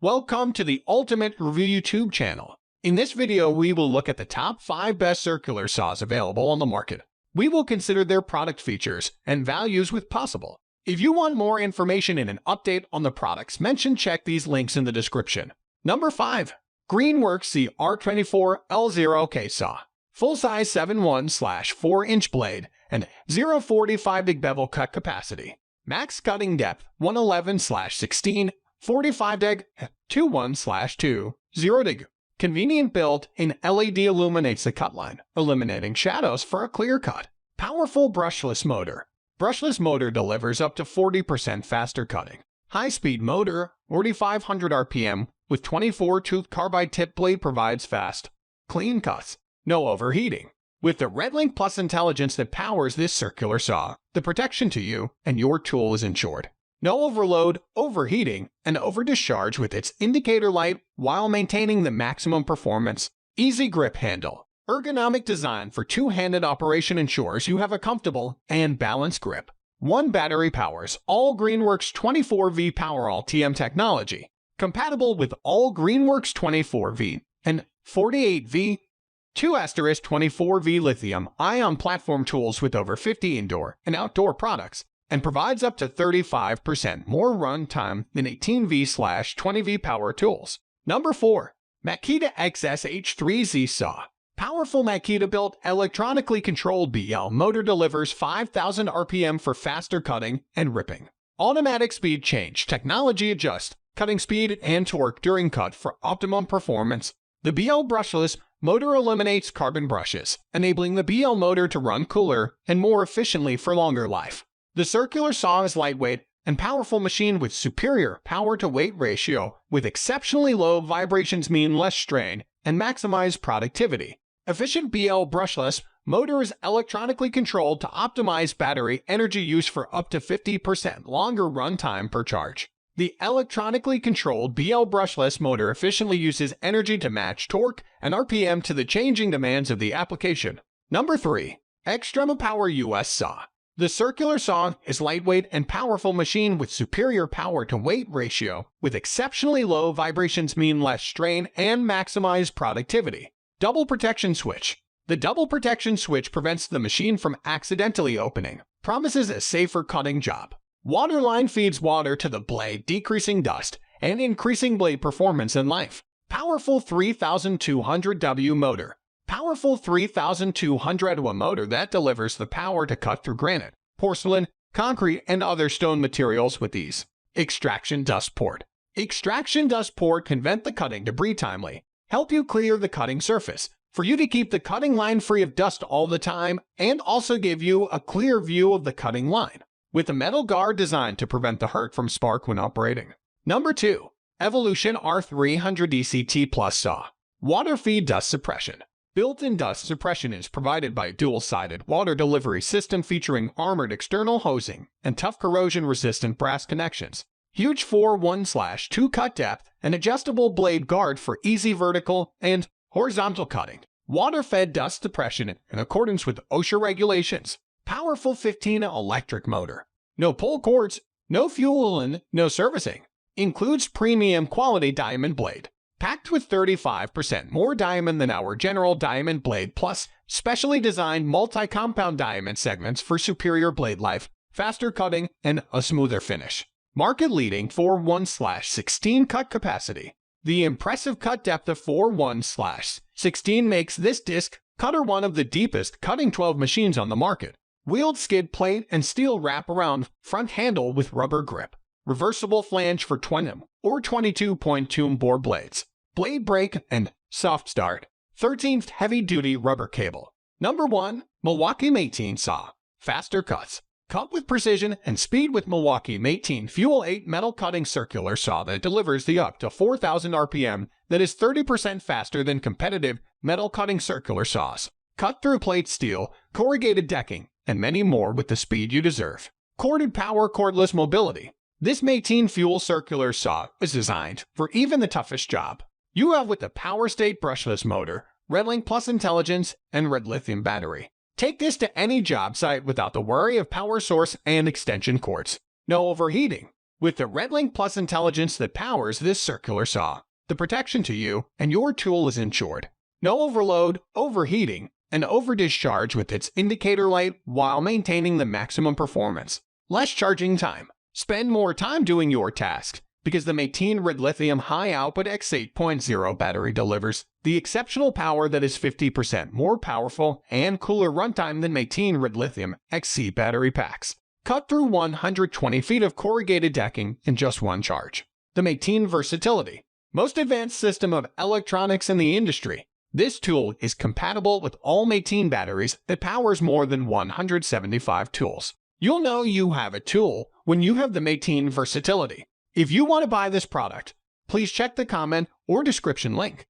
Welcome to the Ultimate Review YouTube channel. In this video, we will look at the top 5 best circular saws available on the market. We will consider their product features and values with possible. If you want more information and an update on the products mentioned, check these links in the description. Number 5. Greenworks CR24L0K Saw. Full-size 7/1/4-inch blade and 0.45 dig bevel cut capacity. Max cutting depth 111/16. 45 dig, 21/2, 0 dig. Convenient build in LED illuminates the cut line, eliminating shadows for a clear cut. Powerful brushless motor. Brushless motor delivers up to 40% faster cutting. High-speed motor, 4,500 RPM, with 24-tooth carbide tip blade provides fast, clean cuts. No overheating. With the RedLink Plus intelligence that powers this circular saw, the protection to you and your tool is ensured. No overload, overheating, and overdischarge with its indicator light while maintaining the maximum performance. Easy grip handle. Ergonomic design for two-handed operation ensures you have a comfortable and balanced grip. One battery powers all Greenworks 24V Powerall TM technology, compatible with all Greenworks 24V and 48V. 2*24V lithium-ion platform tools with over 50 indoor and outdoor products, and provides up to 35% more run time than 18V/20V power tools. Number 4. Makita XSH3Z Saw. Powerful Makita-built, electronically controlled BL motor delivers 5,000 RPM for faster cutting and ripping. Automatic speed change technology adjusts cutting speed and torque during cut for optimum performance. The BL brushless motor eliminates carbon brushes, enabling the BL motor to run cooler and more efficiently for longer life. The circular saw is lightweight and powerful machine with superior power-to-weight ratio, with exceptionally low vibrations mean less strain and maximize productivity. Efficient BL brushless motor is electronically controlled to optimize battery energy use for up to 50% longer runtime per charge. The electronically controlled BL brushless motor efficiently uses energy to match torque and RPM to the changing demands of the application. Number 3. Extrema Power US Saw. The circular saw is lightweight and powerful machine with superior power-to-weight ratio, with exceptionally low vibrations mean less strain and maximize productivity. Double protection switch. The double protection switch prevents the machine from accidentally opening, promises a safer cutting job. Water line feeds water to the blade, decreasing dust and increasing blade performance and life. Powerful 3200W motor. Powerful 3200W motor that delivers the power to cut through granite, porcelain, concrete, and other stone materials with ease. Extraction dust port. Extraction dust port can vent the cutting debris timely, help you clear the cutting surface, for you to keep the cutting line free of dust all the time, and also give you a clear view of the cutting line, with a metal guard designed to prevent the hurt from spark when operating. Number 2. Evolution R300 DCT Plus Saw. Water feed dust suppression. Built-in dust suppression is provided by a dual-sided water delivery system featuring armored external hosing and tough corrosion-resistant brass connections. Huge 4/1/2 cut depth and adjustable blade guard for easy vertical and horizontal cutting. Water-fed dust suppression in accordance with OSHA regulations. Powerful 15 electric motor. No pull cords, no fuel, and no servicing. Includes premium quality diamond blade. Packed with 35% more diamond than our general diamond blade, plus specially designed multi-compound diamond segments for superior blade life, faster cutting, and a smoother finish. Market-leading 4/1/16 cut capacity. The impressive cut depth of 4/1/16 makes this disc cutter one of the deepest cutting 12 machines on the market. Wheeled skid plate and steel wrap-around front handle with rubber grip. Reversible flange for 20 or 22.2 bore blades. Blade brake and soft start. 13th heavy-duty rubber cable. Number 1. Milwaukee Mateen Saw. Faster cuts. Cut with precision and speed with Milwaukee Mateen Fuel 8 metal cutting circular saw that delivers the up to 4,000 RPM that is 30% faster than competitive metal cutting circular saws. Cut through plate steel, corrugated decking, and many more with the speed you deserve. Corded power cordless mobility. This Mateen Fuel circular saw is designed for even the toughest job. You have with the Power State brushless motor, RedLink Plus intelligence, and red lithium battery. Take this to any job site without the worry of power source and extension cords. No overheating. With the RedLink Plus intelligence that powers this circular saw, the protection to you and your tool is ensured. No overload, overheating, and overdischarge with its indicator light while maintaining the maximum performance. Less charging time. Spend more time doing your tasks because the Mateen Red Lithium High Output X8.0 battery delivers the exceptional power that is 50% more powerful and cooler runtime than Mateen Red Lithium XC battery packs. Cut through 120 feet of corrugated decking in just one charge. The Mateen Versatility. Most advanced system of electronics in the industry. This tool is compatible with all Mateen batteries that powers more than 175 tools. You'll know you have a tool when you have the Mateen Versatility. If you want to buy this product, please check the comment or description link.